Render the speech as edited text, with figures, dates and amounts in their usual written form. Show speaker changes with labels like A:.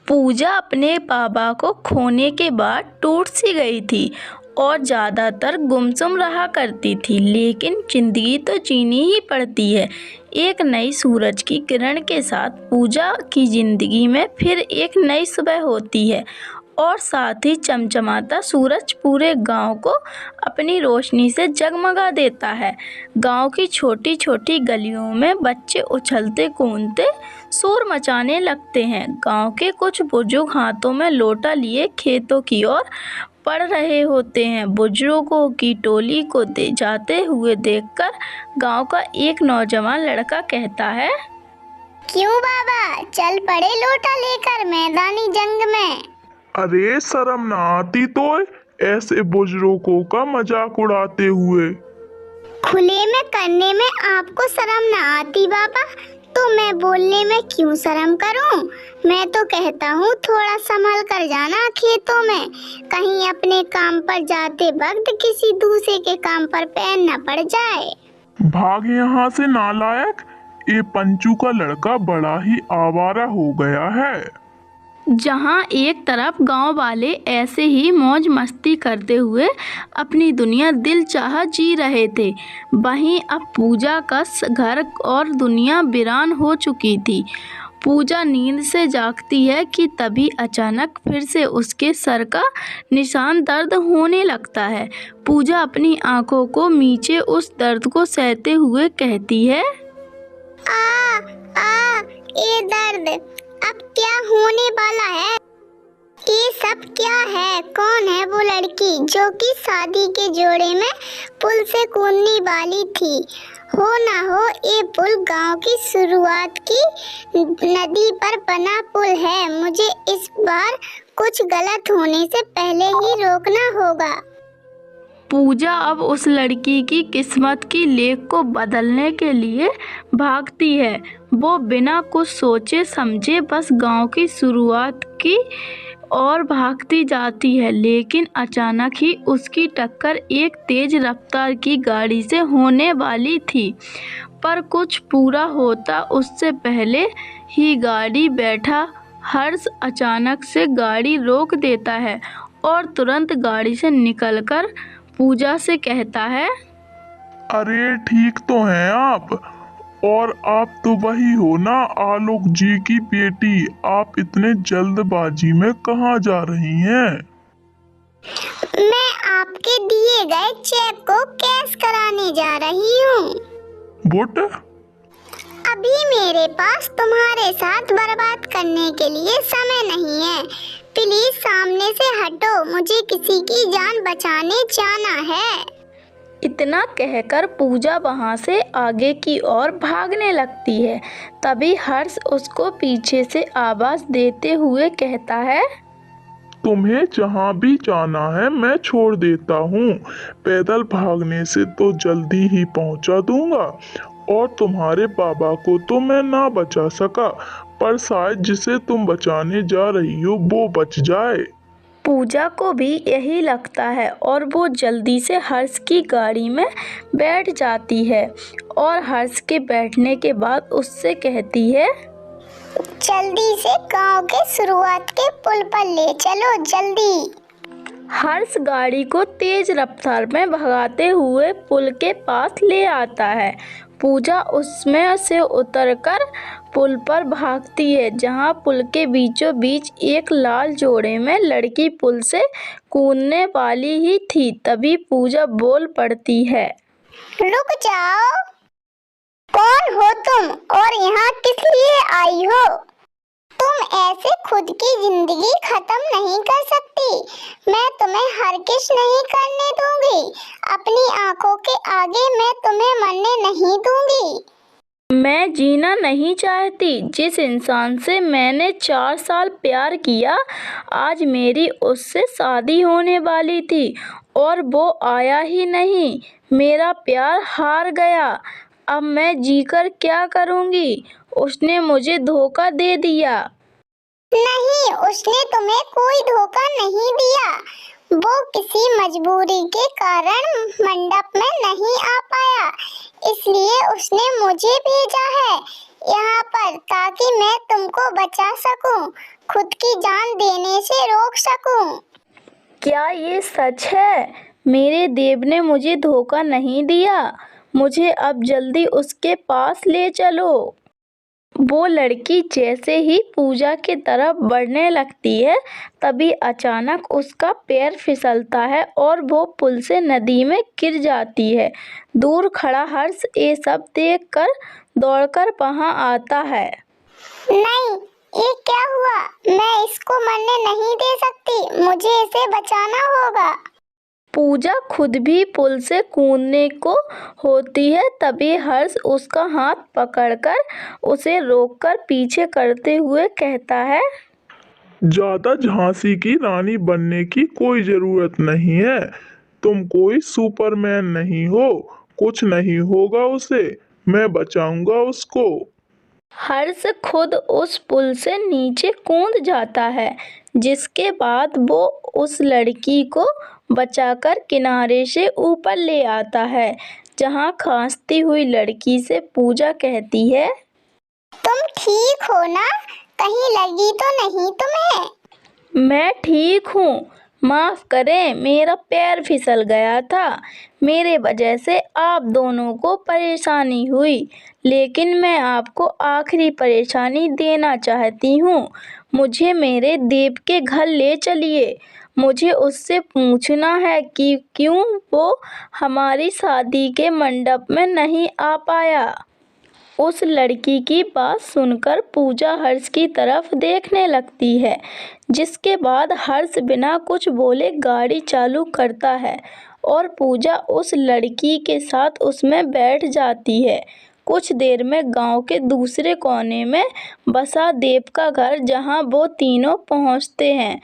A: पूजा अपने बाबा को खोने के बाद टूट सी गई थी और ज़्यादातर गुमसुम रहा करती थी, लेकिन ज़िंदगी तो जीनी ही पड़ती है। एक नई सूरज की किरण के साथ पूजा की ज़िंदगी में फिर एक नई सुबह होती है और साथ ही चमचमाता सूरज पूरे गांव को अपनी रोशनी से जगमगा देता है। गांव की छोटी छोटी गलियों में बच्चे उछलते कूदते शोर मचाने लगते हैं। गांव के कुछ बुजुर्ग हाथों में लोटा लिए खेतों की ओर पढ़ रहे होते हैं। बुजुर्गों की टोली को जाते हुए देखकर गांव का एक नौजवान लड़का कहता है,
B: क्यों बाबा, चल पड़े लोटा लेकर मैदानी जंग में।
C: अरे शर्म ना आती तो ऐसे बुजुर्गों का मजाक उड़ाते हुए।
B: खुले में करने में आपको शर्म ना आती बाबा, तो मैं बोलने में क्यों शर्म करूं। मैं तो कहता हूँ थोड़ा संभल कर जाना खेतों में, कहीं अपने काम पर जाते वक्त किसी दूसरे के काम पर पैर न पड़ जाए।
C: भाग यहाँ से नालायक, ये पंचू का लड़का बड़ा ही आवारा हो गया है।
A: जहाँ एक तरफ गांव वाले ऐसे ही मौज मस्ती करते हुए अपनी दुनिया दिल चाह जी रहे थे, वहीं अब पूजा का घर और दुनिया वीरान हो चुकी थी। पूजा नींद से जागती है कि तभी अचानक फिर से उसके सर का निशान दर्द होने लगता है। पूजा अपनी आंखों को मीचे उस दर्द को सहते हुए कहती है,
B: ये दर्द, अब क्या होने वाला है। ये सब क्या है, कौन है वो लड़की जो कि शादी के जोड़े में पुल से कूदने वाली थी। हो ना हो ये पुल गांव की शुरुआत की नदी पर बना पुल है। मुझे इस बार कुछ गलत होने से पहले ही रोकना होगा।
A: पूजा अब उस लड़की की किस्मत की लेख को बदलने के लिए भागती है। वो बिना कुछ सोचे समझे बस गांव की शुरुआत की और भागती जाती है, लेकिन अचानक ही उसकी टक्कर एक तेज रफ्तार की गाड़ी से होने वाली थी। पर कुछ पूरा होता उससे पहले ही गाड़ी बैठा हर्ष अचानक से गाड़ी रोक देता है और तुरंत गाड़ी से निकलकर पूजा से कहता है,
C: अरे ठीक तो हैं आप, और आप तो वही हो ना आलोक जी की बेटी। आप इतने जल्दबाजी में कहाँ जा रही हैं?
B: मैं आपके दिए गए चेक को कैश कराने जा रही हूँ।
C: बुट,
B: अभी मेरे पास तुम्हारे साथ बर्बाद करने के लिए समय नहीं है। प्लीज सामने से हटो, मुझे किसी की जान बचाने जाना है।
A: इतना कहकर पूजा वहां से आगे की ओर भागने लगती है। तभी हर्ष उसको पीछे से आवाज देते हुए कहता है,
C: तुम्हें जहाँ भी जाना है मैं छोड़ देता हूँ। पैदल भागने से तो जल्दी ही पहुँचा दूंगा, और तुम्हारे बाबा को तो मैं ना बचा सका, पर शायद जिसे तुम बचाने जा रही हो वो बच जाए।
A: पूजा को भी यही लगता है और वो जल्दी से हर्ष की गाड़ी में बैठ जाती है और हर्ष के बैठने के बाद उससे कहती है,
B: जल्दी से गांव के शुरुआत के पुल पर ले चलो, जल्दी।
A: हर्ष गाड़ी को तेज रफ्तार में भगाते हुए पुल के पास ले आता है। पूजा उसमें से उतरकर पुल पर भागती है, जहां पुल के बीचों बीच एक लाल जोड़े में लड़की पुल से कूदने वाली ही थी। तभी पूजा बोल पड़ती है,
B: रुक जाओ, कौन हो तुम और यहाँ किस लिए आई हो। तुम ऐसे खुद की जिंदगी खत्म नहीं कर सकती। मैं तुम्हें हरगिज़ नहीं करने दूंगी। अपनी आंखों के आगे मैं तुम्हें मरने नहीं दूंगी।
A: मैं जीना नहीं चाहती। जिस इंसान से मैंने 4 साल प्यार किया, आज मेरी उससे शादी होने वाली थी और वो आया ही नहीं। मेरा प्यार हार गया। अब मैं जीकर क्या करूँगी। उसने मुझे धोखा दे दिया।
B: नहीं, उसने तुम्हें कोई धोखा नहीं दिया। वो किसी मजबूरी के कारण मंडप में नहीं आ पाया, इसलिए उसने मुझे भेजा है। यहाँ पर, ताकि मैं तुमको बचा सकूं, खुद की जान देने से रोक सकूं।
A: क्या ये सच है? मेरे देव ने मुझे धोखा नहीं दिया। मुझे अब जल्दी उसके पास ले चलो। वो लड़की जैसे ही पूजा की तरफ बढ़ने लगती है, तभी अचानक उसका पैर फिसलता है और वो पुल से नदी में गिर जाती है। दूर खड़ा हर्ष ये सब देखकर दौड़कर वहां आता है।
B: नहीं, ये क्या हुआ? मैं इसको मरने नहीं दे सकती, मुझे इसे बचाना होगा।
A: पूजा खुद भी पुल से कूदने को होती है, तभी हर्ष उसका हाथ पकड़कर उसे रोककर पीछे करते हुए कहता है,
C: ज्यादा झांसी की रानी बनने की कोई जरूरत नहीं है। तुम कोई सुपरमैन नहीं हो, कुछ नहीं होगा उसे, मैं बचाऊंगा उसको।
A: हर्ष खुद उस पुल से नीचे कूद जाता है, जिसके बाद वो उस लड़की को बचाकर किनारे से ऊपर ले आता है, जहां खांसती हुई लड़की से पूजा कहती है,
B: तुम ठीक हो ना? कहीं लगी तो नहीं तुम्हें?
A: मैं ठीक हूँ, माफ करें, मेरा पैर फिसल गया था। मेरे वजह से आप दोनों को परेशानी हुई, लेकिन मैं आपको आखिरी परेशानी देना चाहती हूँ। मुझे मेरे देव के घर ले चलिए। मुझे उससे पूछना है कि क्यों वो हमारी शादी के मंडप में नहीं आ पाया। उस लड़की की बात सुनकर पूजा हर्ष की तरफ देखने लगती है, जिसके बाद हर्ष बिना कुछ बोले गाड़ी चालू करता है और पूजा उस लड़की के साथ उसमें बैठ जाती है। कुछ देर में गांव के दूसरे कोने में बसा देव का घर, जहां वो तीनों पहुंचते हैं